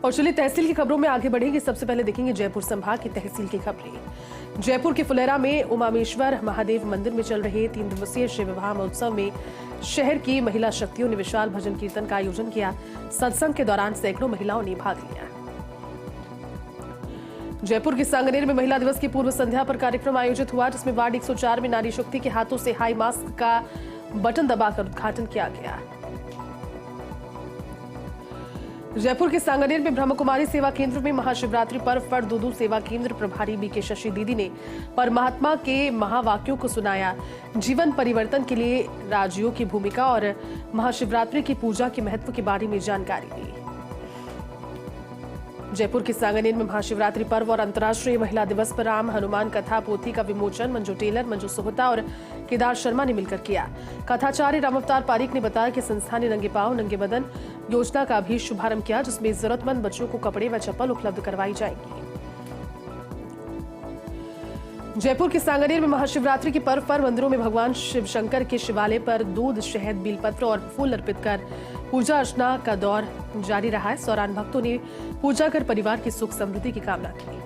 और चलिए तहसील की खबरों में आगे बढ़ेंगे। सबसे पहले देखेंगे जयपुर संभाग की तहसील की खबरें। जयपुर के फुलेरा में उमामेश्वर महादेव मंदिर में चल रहे 3 दिवसीय शिव विवाह महोत्सव में शहर की महिला शक्तियों ने विशाल भजन कीर्तन का आयोजन किया। सत्संग के दौरान सैकड़ों महिलाओं ने भाग लिया। जयपुर के सांगनेर में महिला दिवस की पूर्व संध्या पर कार्यक्रम आयोजित हुआ, जिसमें वार्ड 104 में नारी शक्ति के हाथों से हाई मास्क का बटन दबाकर उद्घाटन किया गया। जयपुर के सांगनेर में ब्रह्मकुमारी सेवा केंद्र में महाशिवरात्रि पर्व पर दूदू सेवा केंद्र प्रभारी बीके शशि दीदी ने परमात्मा के महावाक्यों को सुनाया। जीवन परिवर्तन के लिए राजयोग की भूमिका और महाशिवरात्रि की पूजा के महत्व के बारे में जानकारी दी। जयपुर के सांगनेर में महाशिवरात्रि पर्व और अंतर्राष्ट्रीय महिला दिवस पर राम हनुमान कथा पोथी का विमोचन मंजू टेलर, मंजू सोहता और केदार शर्मा ने मिलकर किया। कथाचार्य रामावतार पारीक ने बताया कि संस्था ने नंगे पांव नंगे बदन योजना का भी शुभारंभ किया, जिसमें जरूरतमंद बच्चों को कपड़े व चप्पल उपलब्ध करवाई जाएंगी। जयपुर के सांगनेर में महाशिवरात्रि के पर्व पर मंदिरों में भगवान शिव शंकर के शिवालय पर दूध, शहद, बेलपत्र और फूल अर्पित कर पूजा अर्चना का दौर जारी रहा है। इस दौरान भक्तों ने पूजा कर परिवार की सुख समृद्धि की कामना की।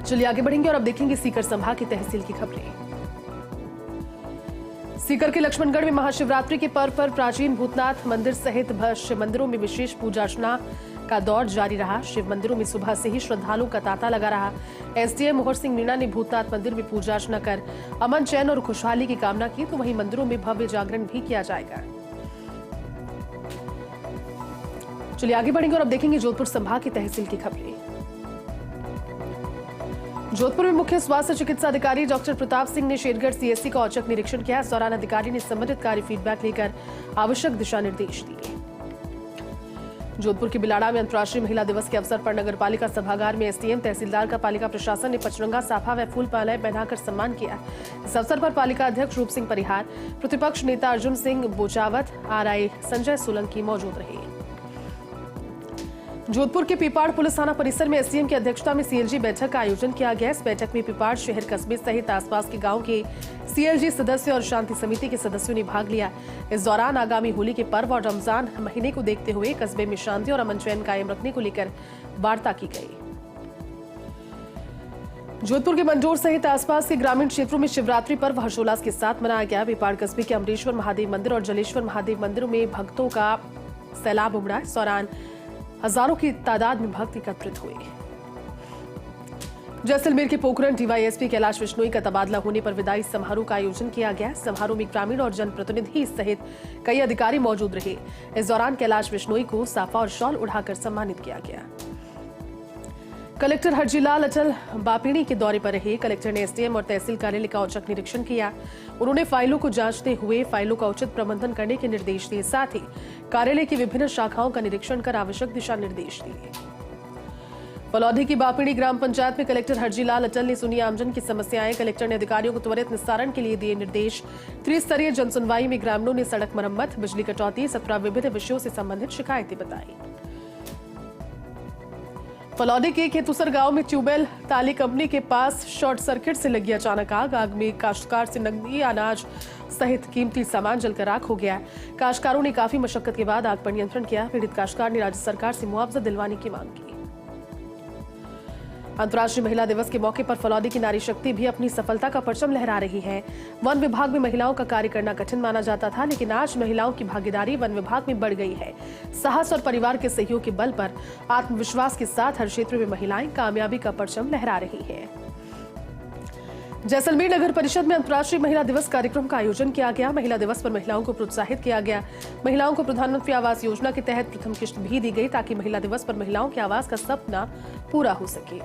चलिए आगे बढ़ेंगे और अब देखेंगे सीकर संभाग की तहसील की खबरें। सीकर के लक्ष्मणगढ़ में महाशिवरात्रि के पर्व पर प्राचीन भूतनाथ मंदिर सहित शिव मंदिरों में विशेष पूजा अर्चना का दौर जारी रहा। शिव मंदिरों में सुबह से ही श्रद्धालुओं का तांता लगा रहा। एसडीएम मोहर सिंह मीणा ने भूतनाथ मंदिर में पूजा अर्चना कर अमन, चैन और खुशहाली की कामना की, तो वहीं मंदिरों में भव्य जागरण भी किया जाएगा। चलिए आगे बढ़ेंगे और अब देखेंगे जोधपुर संभाग की तहसील की खबरें। जोधपुर में मुख्य स्वास्थ्य चिकित्सा अधिकारी डॉक्टर प्रताप सिंह ने शेरगढ़ सीएससी का औचक निरीक्षण किया। इस दौरान अधिकारी ने संबंधित कार्य फीडबैक लेकर आवश्यक दिशा निर्देश दिए। जोधपुर के बिलाड़ा में अंतर्राष्ट्रीय महिला दिवस के अवसर पर नगरपालिका सभागार में एसडीएम, तहसीलदार का पालिका प्रशासन ने पचरंगा साफा व फूल मालाएं पहनाकर सम्मान किया। इस अवसर पर पालिका अध्यक्ष रूप सिंह परिहार, प्रतिपक्ष नेता अर्जुन सिंह बोचावत, आरआई संजय सोलंकी मौजूद रहे। जोधपुर के पीपाड़ पुलिस थाना परिसर में एसडीएम की अध्यक्षता में सीएलजी बैठक का आयोजन किया गया। इस बैठक में पीपाड़ शहर, कस्बे सहित आसपास के गांव के सीएलजी सदस्य और शांति समिति के सदस्यों ने भाग लिया। इस दौरान आगामी होली के पर्व और रमजान महीने को देखते हुए कस्बे में शांति और अमन चैन कायम रखने को लेकर वार्ता की गई। जोधपुर के मंडोर सहित आसपास के ग्रामीण क्षेत्रों में शिवरात्रि पर्व हर्षोल्लास के साथ मनाया गया। पीपाड़ कस्बे के अमरेश्वर महादेव मंदिर और जलेश्वर महादेव मंदिरों में भक्तों का सैलाब उमड़ा। इस दौरान हजारों की तादाद में भक्त एकत्रित हुए। जैसलमेर के पोखरण डीवाईएसपी कैलाश विश्नोई का तबादला होने पर विदाई समारोह का आयोजन किया गया। समारोह में ग्रामीण और जनप्रतिनिधि सहित कई अधिकारी मौजूद रहे। इस दौरान कैलाश विश्नोई को साफा और शॉल उड़ाकर सम्मानित किया गया। कलेक्टर हरजीलाल अटल बापिणी के दौरे पर रहे। कलेक्टर ने एसडीएम और तहसील कार्यालय का औचक निरीक्षण किया। उन्होंने फाइलों को जांचते हुए फाइलों का उचित प्रबंधन करने के निर्देश दिए। साथ ही कार्यालय की विभिन्न शाखाओं का निरीक्षण कर आवश्यक दिशा निर्देश दिए। फलौदी की बापिणी ग्राम पंचायत में कलेक्टर हरजीलाल अटल ने सुनी आमजन की समस्याएं। कलेक्टर ने अधिकारियों को त्वरित निस्तारण के लिए दिए निर्देश। त्रिस्तरीय जनसुनवाई में ग्रामीणों ने सड़क मरम्मत, बिजली कटौती, 17 विभिन्न विषयों से संबंधित शिकायतें बताई। फलौदी के खेतुसर गांव में ट्यूबवेल ताली कंपनी के पास शॉर्ट सर्किट से लगी अचानक आग। आग में काश्तकार से नकदी, अनाज सहित कीमती सामान जलकर राख हो गया। काश्तकारों ने काफी मशक्कत के बाद आग पर नियंत्रण किया। पीड़ित काश्तकार ने राज्य सरकार से मुआवजा दिलवाने की मांग की। अंतर्राष्ट्रीय महिला दिवस के मौके पर फलौदी की नारी शक्ति भी अपनी सफलता का परचम लहरा रही है। वन विभाग में महिलाओं का कार्य करना कठिन माना जाता था, लेकिन आज महिलाओं की भागीदारी वन विभाग में बढ़ गई है। साहस और परिवार के सहयोग के बल पर आत्मविश्वास के साथ हर क्षेत्र में महिलाएं कामयाबी का परचम लहरा रही हैं। जैसलमेर नगर परिषद में अंतर्राष्ट्रीय महिला दिवस कार्यक्रम का आयोजन किया गया। महिला दिवस पर महिलाओं को प्रोत्साहित किया गया। महिलाओं को प्रधानमंत्री आवास योजना के तहत प्रथम किश्त भी दी गई, ताकि महिला दिवस पर महिलाओं के आवास का सपना पूरा हो सके।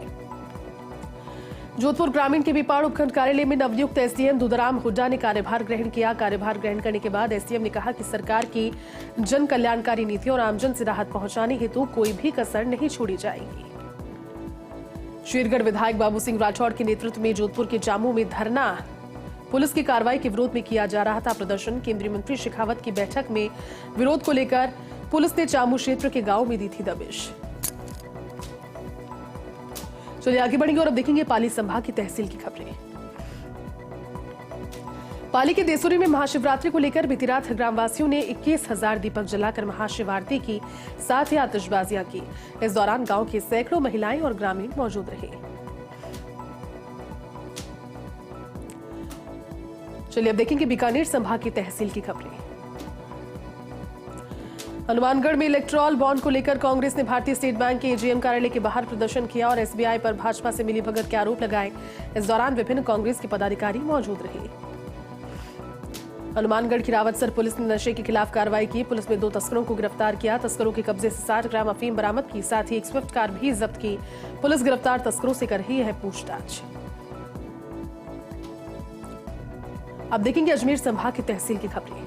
जोधपुर ग्रामीण के पीपाड़ उपखंड कार्यालय में नवनियुक्त एसडीएम दुदराम हुड्डा ने कार्यभार ग्रहण किया। कार्यभार ग्रहण करने के बाद एसडीएम ने कहा कि सरकार की जन कल्याणकारी नीतियों और आमजन से राहत पहुंचाने हेतु कोई भी कसर नहीं छोड़ी जाएगी। शेरगढ़ विधायक बाबू सिंह राठौड़ के नेतृत्व में जोधपुर के जामू में धरना पुलिस की कार्रवाई के विरोध में किया जा रहा था प्रदर्शन। केंद्रीय मंत्री शेखावत की बैठक में विरोध को लेकर पुलिस ने जामू क्षेत्र के गांव में दी थी दबिश। चलिए आगे बढ़ेंगे और अब देखेंगे पाली संभाग की तहसील की खबरें। पाली के देसुरी में महाशिवरात्रि को लेकर बीती रात ग्रामवासियों ने 21,000 दीपक जलाकर महाशिवरात्रि की, साथ ही आतिशबाजियां की। इस दौरान गांव की सैकड़ों महिलाएं और ग्रामीण मौजूद रहे। चलिए अब देखेंगे बीकानेर संभाग की तहसील की खबरें। हनुमानगढ़ में इलेक्ट्रॉल बॉन्ड को लेकर कांग्रेस ने भारतीय स्टेट बैंक के एजीएम कार्यालय के बाहर प्रदर्शन किया और एसबीआई पर भाजपा से मिलीभगत के आरोप लगाए। इस दौरान विभिन्न कांग्रेस के पदाधिकारी मौजूद रहे। हनुमानगढ़ की रावतसर पुलिस ने नशे के खिलाफ कार्रवाई की। पुलिस ने 2 तस्करों को गिरफ्तार किया। तस्करों के कब्जे से 60 ग्राम अफीम बरामद की, साथ ही एक स्विफ्ट कार भी जब्त की। पुलिस गिरफ्तार तस्करों से कर रही है पूछताछ। अब देखेंगे अजमेर संभाग की तहसील की खबरें।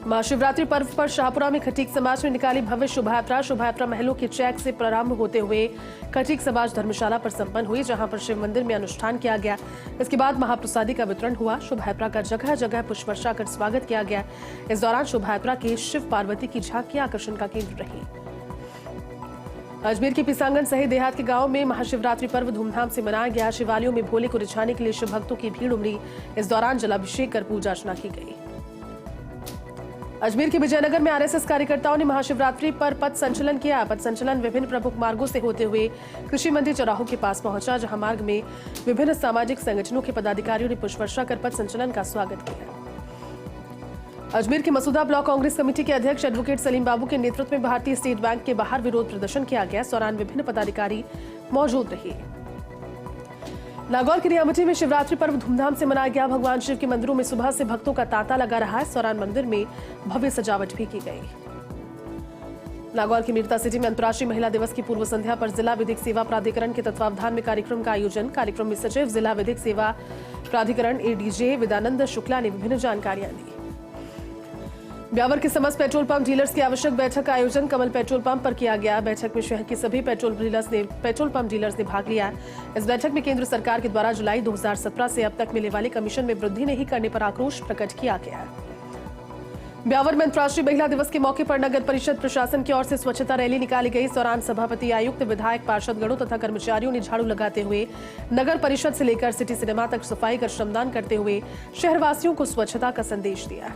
महाशिवरात्रि पर्व पर शाहपुरा में खटीक समाज ने निकाली भव्य शोभायात्रा। शोभायात्रा महलों के चैक से प्रारंभ होते हुए खटीक समाज धर्मशाला पर संपन्न हुई, जहां पर शिव मंदिर में अनुष्ठान किया गया। इसके बाद महाप्रसादी का वितरण हुआ। शोभायात्रा का जगह जगह पुष्पवर्षा कर स्वागत किया गया। इस दौरान शोभायात्रा के शिव पार्वती की झांकी आकर्षण का केंद्र रही। अजमेर के पिसांगन सहित देहात के गांव में महाशिवरात्रि पर्व धूमधाम से मनाया गया। शिवालयों में भोले को रिझाने के लिए शिव भक्तों की भीड़ उमड़ी। इस दौरान जलाभिषेक कर पूजा अर्चना की गई। अजमेर के विजयनगर में आरएसएस कार्यकर्ताओं ने महाशिवरात्रि पर पथ संचलन किया। पथ संचलन विभिन्न प्रमुख मार्गों से होते हुए कृषि मंडी चौराहों के पास पहुंचा, जहां मार्ग में विभिन्न सामाजिक संगठनों के पदाधिकारियों ने पुष्पवर्षा कर पथ संचलन का स्वागत किया। अजमेर के मसूदा ब्लॉक कांग्रेस कमेटी के अध्यक्ष एडवोकेट सलीम बाबू के नेतृत्व में भारतीय स्टेट बैंक के बाहर विरोध प्रदर्शन किया गया। इस दौरान विभिन्न पदाधिकारी मौजूद रहे। नागौर के नियामती में शिवरात्रि पर्व धूमधाम से मनाया गया। भगवान शिव के मंदिरों में सुबह से भक्तों का तांता लगा रहा। इस दौरान मंदिर में भव्य सजावट भी की गई। नागौर की मीरता सिटी में अंतर्राष्ट्रीय महिला दिवस की पूर्व संध्या पर जिला विधिक सेवा प्राधिकरण के तत्वावधान में कार्यक्रम का आयोजन। कार्यक्रम में सचिव जिला विधिक सेवा प्राधिकरण एडीजे विदानंद शुक्ला ने विभिन्न जानकारियां दी। ब्यावर के समस्त पेट्रोल पंप डीलर्स की आवश्यक बैठक का आयोजन कमल पेट्रोल पंप पर किया गया। बैठक में शहर के सभी पेट्रोल पंप डीलर्स ने भाग लिया। इस बैठक में केंद्र सरकार के द्वारा जुलाई 2017 से अब तक मिलने वाले कमीशन में वृद्धि नहीं करने पर आक्रोश प्रकट किया गया। ब्यावर में अंतर्राष्ट्रीय महिला दिवस के मौके पर नगर परिषद प्रशासन की ओर से स्वच्छता रैली निकाली गई। इस दौरान सभापति, आयुक्त, विधायक, पार्षदगणों तथा कर्मचारियों ने झाड़ू लगाते हुए नगर परिषद से लेकर सिटी सिनेमा तक सफाई कर श्रमदान करते हुए शहरवासियों को स्वच्छता का संदेश दिया।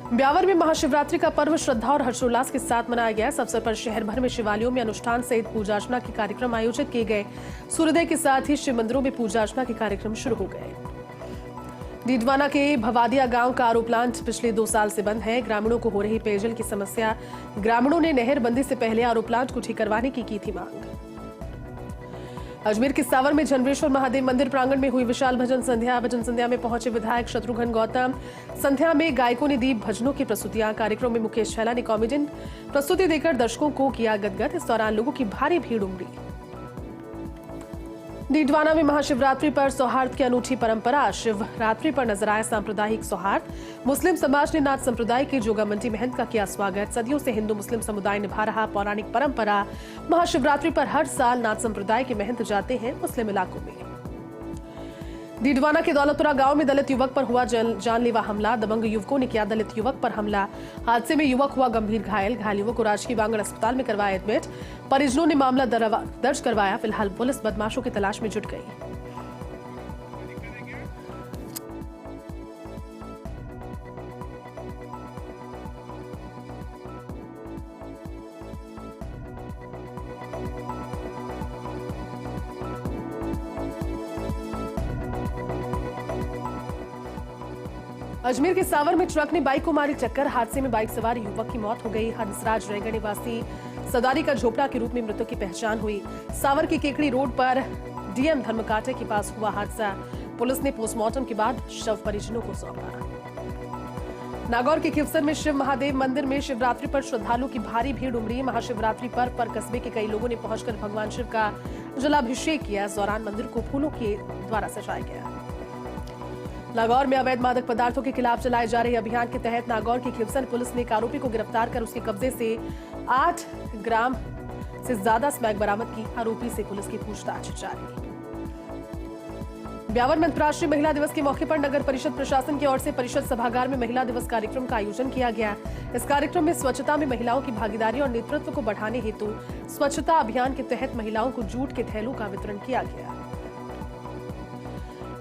ब्यावर में महाशिवरात्रि का पर्व श्रद्धा और हर्षोल्लास के साथ मनाया गया। इस अवसर पर शहर भर में शिवालयों में अनुष्ठान सहित पूजा अर्चना के कार्यक्रम आयोजित किए गए। सूर्योदय के साथ ही शिव मंदिरों में पूजा अर्चना के कार्यक्रम शुरू हो गए। डीडवाना के भवादिया गांव का आरओ प्लांट पिछले 2 साल से बंद है। ग्रामीणों को हो रही पेयजल की समस्या, ग्रामीणों ने नहरबंदी से पहले आरओ प्लांट को ठीक करवाने की थी मांग। अजमेर के सावर में जनरेश्वर महादेव मंदिर प्रांगण में हुई विशाल भजन संध्या। भजन संध्या में पहुंचे विधायक शत्रुघ्न गौतम। संध्या में गायकों ने दी भजनों की प्रस्तुतियां। कार्यक्रम में मुकेश छैला ने कॉमेडियन प्रस्तुति देकर दर्शकों को किया गदगद। इस दौरान लोगों की भारी भीड़ उमड़ी। डीडवाना में महाशिवरात्रि पर सौहार्द की अनूठी परंपरा। शिवरात्रि पर नजर आया सांप्रदायिक सौहार्द। मुस्लिम समाज ने नाथ संप्रदाय के जोगामंडी महंत का किया स्वागत। सदियों से हिंदू मुस्लिम समुदाय निभा रहा पौराणिक परंपरा। महाशिवरात्रि पर हर साल नाथ संप्रदाय के महंत जाते हैं मुस्लिम इलाकों में। डीडवाना के दौलतपुरा गांव में दलित युवक पर हुआ जानलेवा हमला। दबंग युवकों ने किया दलित युवक पर हमला। हादसे में युवक हुआ गंभीर घायल। घायल युवक को राजकीय वांगड़ अस्पताल में करवाया एडमिट। परिजनों ने मामला दर्ज करवाया। फिलहाल पुलिस बदमाशों की तलाश में जुट गई। अजमेर के सावर में ट्रक ने बाइक को मारी टक्कर। हादसे में बाइक सवार युवक की मौत हो गई। हंसराज रायगढ़ निवासी सदारी का झोपड़ा के रूप में मृतक की पहचान हुई। सावर की केकड़ी रोड पर डीएम धर्मकाटे के पास हुआ हादसा। पुलिस ने पोस्टमार्टम के बाद शव परिजनों को सौंपा। नागौर के खिवसर में शिव महादेव मंदिर में शिवरात्रि पर श्रद्धालुओं की भारी भीड़ उमड़ी। महाशिवरात्रि पर कस्बे के कई लोगों ने पहुंचकर भगवान शिव का जलाभिषेक किया। इस दौरान मंदिर को फूलों के द्वारा सजाया गया। नागौर में अवैध मादक पदार्थों के खिलाफ चलाए जा रहे अभियान के तहत नागौर की खिवसर पुलिस ने एक आरोपी को गिरफ्तार कर उसके कब्जे से 8 ग्राम से ज्यादा स्मैक बरामद की। आरोपी से पुलिस की पूछताछ जारी। ब्यावर में अंतर्राष्ट्रीय महिला दिवस के मौके पर नगर परिषद प्रशासन की ओर से परिषद सभागार में महिला दिवस कार्यक्रम का आयोजन किया गया। इस कार्यक्रम में स्वच्छता में महिलाओं की भागीदारी और नेतृत्व को बढ़ाने हेतु स्वच्छता अभियान के तहत महिलाओं को जूट के थैलों का वितरण किया गया।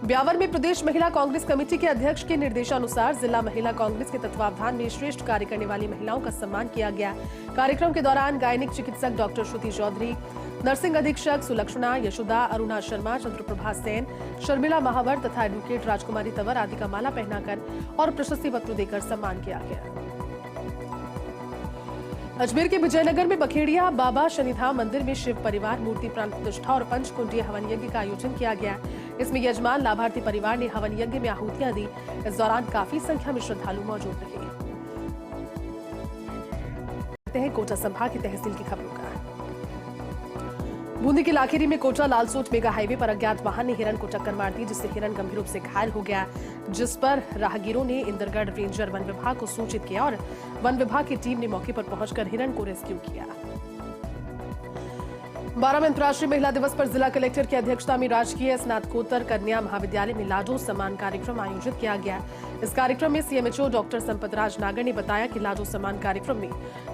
ब्यावर में प्रदेश महिला कांग्रेस कमेटी के अध्यक्ष के निर्देशानुसार जिला महिला कांग्रेस के तत्वावधान में श्रेष्ठ कार्य करने वाली महिलाओं का सम्मान किया गया। कार्यक्रम के दौरान गायनिक चिकित्सक डॉक्टर श्रुति चौधरी, नर्सिंग अधीक्षक सुलक्षणा, यशोदा, अरुणा शर्मा, चंद्रप्रभा सेन, शर्मिला महावर तथा एडवोकेट राजकुमारी तंवर आदि का माला पहनाकर और प्रशस्ति पत्र देकर सम्मान किया गया। अजमेर के विजयनगर में बखेड़िया बाबा शनिधाम मंदिर में शिव परिवार मूर्ति प्राण प्रतिष्ठा और पंचकुंडीय हवन यज्ञ का आयोजन किया गया। इसमें यजमान लाभार्थी परिवार ने हवन यज्ञ में आहुतियां दी। इस दौरान काफी संख्या में श्रद्धालु मौजूद रहे। कोटा संभाग की तहसील की खबरों का। बूंदी के लाखेरी में कोटा लालसोट मेगा हाईवे पर अज्ञात वाहन ने हिरण को टक्कर मार दी, जिससे हिरण गंभीर रूप से घायल हो गया, जिस पर राहगीरों ने इंदरगढ़ रेंजर वन विभाग को सूचित किया और वन विभाग की टीम ने मौके पर पहुंचकर हिरण को रेस्क्यू किया। 12वें अंतर्राष्ट्रीय महिला दिवस पर जिला कलेक्टर की अध्यक्षता में राजकीय स्नातकोत्तर कन्या महाविद्यालय में लाडो सम्मान कार्यक्रम आयोजित किया गया। इस कार्यक्रम में सीएमएचओ डॉक्टर संपतराज नागर ने बताया कि लाडो सम्मान कार्यक्रम में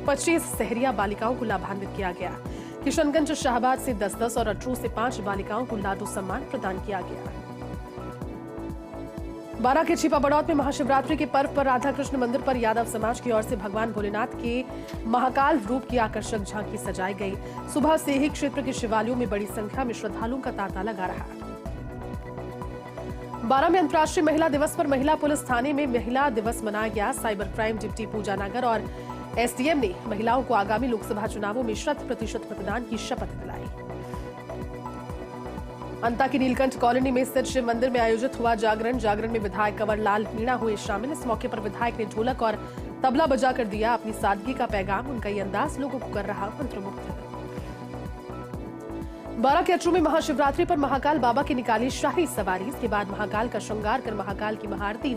25 सहरिया बालिकाओं को लाभान्वित किया गया। किशनगंज शाहबाद से 10-10 और अटरू से 5 बालिकाओं को लाडो सम्मान प्रदान किया गया। 12 के छिपा बड़ौत में महाशिवरात्रि के पर्व पर राधा कृष्ण मंदिर पर यादव समाज की ओर से भगवान भोलेनाथ के महाकाल रूप की आकर्षक झांकी सजाई गई। सुबह से ही क्षेत्र के शिवालयों में बड़ी संख्या में श्रद्धालुओं का तांता लगा रहा। 12वें अंतर्राष्ट्रीय महिला दिवस पर महिला पुलिस थाने में महिला दिवस मनाया गया। साइबर क्राइम डिप्टी पूजा नागर और एसडीएम ने महिलाओं को आगामी लोकसभा चुनावों में 100% मतदान की शपथ दिलाई। अंता की नीलकंठ कॉलोनी में स्थित शिव मंदिर में आयोजित हुआ जागरण में विधायक कंवरलाल मीणा हुए शामिल। इस मौके पर विधायक ने ढोलक और तबला बजाकर दिया अपनी सादगी का पैगाम। उनका ये अंदाज लोगों को कर रहा मंत्रमुग्ध। 12 के अटरू में महाशिवरात्रि पर महाकाल बाबा की निकाली शाही सवारी। इसके बाद महाकाल का श्रृंगार कर महाकाल की महाआरती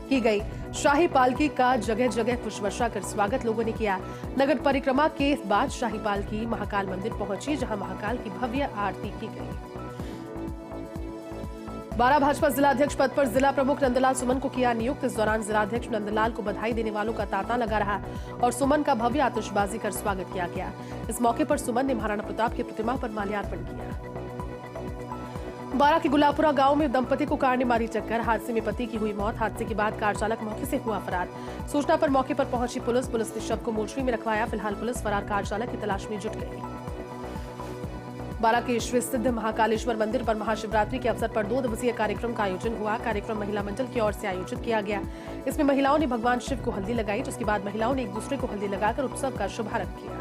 की गई। शाही पालकी का जगह जगह पुष्पवर्षा कर स्वागत लोगों ने किया। नगर परिक्रमा के बाद शाही पालकी महाकाल मंदिर पहुंची, जहां महाकाल की भव्य आरती की गई। 12 भाजपा जिला अध्यक्ष पद पर जिला प्रमुख नंदलाल सुमन को किया नियुक्त। इस दौरान जिलाध्यक्ष नंदलाल को बधाई देने वालों का तांता लगा रहा और सुमन का भव्य आतिशबाजी कर स्वागत किया गया। इस मौके पर सुमन ने महाराणा प्रताप की प्रतिमा पर माल्यार्पण किया। 12 के गुलाबपुरा गांव में दंपति को कार ने मारी टक्कर। हादसे में पति की हुई मौत। हादसे के बाद कार चालक मौके से हुआ फरार। सूचना पर मौके पर पहुंची पुलिस ने शव को मोर्चरी में रखवाया। फिलहाल पुलिस फरार कार चालक की तलाश में जुट गई। 12 के श्री सिद्ध महाकालेश्वर मंदिर पर महाशिवरात्रि के अवसर पर 2 दिवसीय कार्यक्रम का आयोजन हुआ। कार्यक्रम महिला मंडल की ओर से आयोजित किया गया। इसमें महिलाओं ने भगवान शिव को हल्दी लगाई, जिसके बाद महिलाओं ने एक दूसरे को हल्दी लगाकर उत्सव का शुभारंभ किया।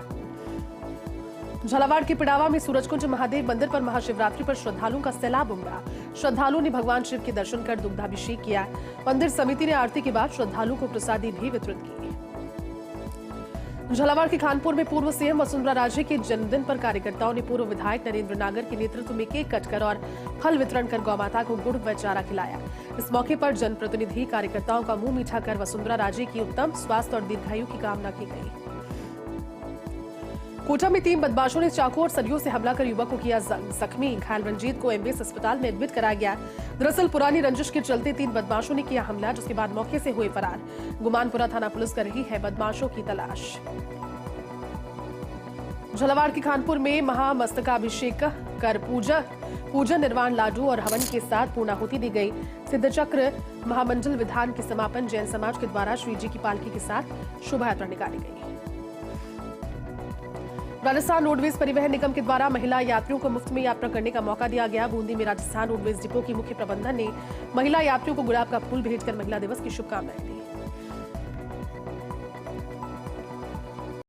झालावाड़ के पिड़ावा में सूरजकुंज महादेव मंदिर पर महाशिवरात्रि पर श्रद्धालुओं का सैलाब उमड़ा। श्रद्धालुओं ने भगवान शिव के दर्शन कर दुग्धाभिषेक किया। मंदिर समिति ने आरती के बाद श्रद्धालुओं को प्रसादी भी वितरित की। झालावाड़ के खानपुर में पूर्व सीएम वसुंधरा राजे के जन्मदिन पर कार्यकर्ताओं ने पूर्व विधायक नरेंद्र नागर के नेतृत्व में केक कटकर और फल वितरण कर गौमाता को गुड़ व चारा खिलाया। इस मौके पर जनप्रतिनिधि कार्यकर्ताओं का मुंह मीठा कर वसुंधरा राजे की उत्तम स्वास्थ्य और दीर्घायु की कामना की गई। कोटा में 3 बदमाशों ने चाकू और सरियों से हमला कर युवक को किया जख्मी। घायल रंजीत को एमबीएस अस्पताल में एडमिट कराया गया। दरअसल पुरानी रंजिश के चलते 3 बदमाशों ने किया हमला, जिसके बाद मौके से हुए फरार। गुमानपुरा थाना पुलिस कर रही है बदमाशों की तलाश। झालावाड़ के खानपुर में महामस्तकाभिषेक कर पूजा निर्वाण लाडू और हवन के साथ पूर्णाहुति दी गई। सिद्धचक्र महामंडल विधान के समापन जैन समाज के द्वारा श्री जी की पालकी के साथ शोभा यात्रा निकाली गई। राजस्थान रोडवेज परिवहन निगम के द्वारा महिला यात्रियों को मुफ्त में यात्रा करने का मौका दिया गया। बूंदी में राजस्थान रोडवेज डिपो की मुख्य प्रबंधन ने महिला यात्रियों को गुलाब का फूल भेंट कर महिला दिवस की शुभकामनाएं दी।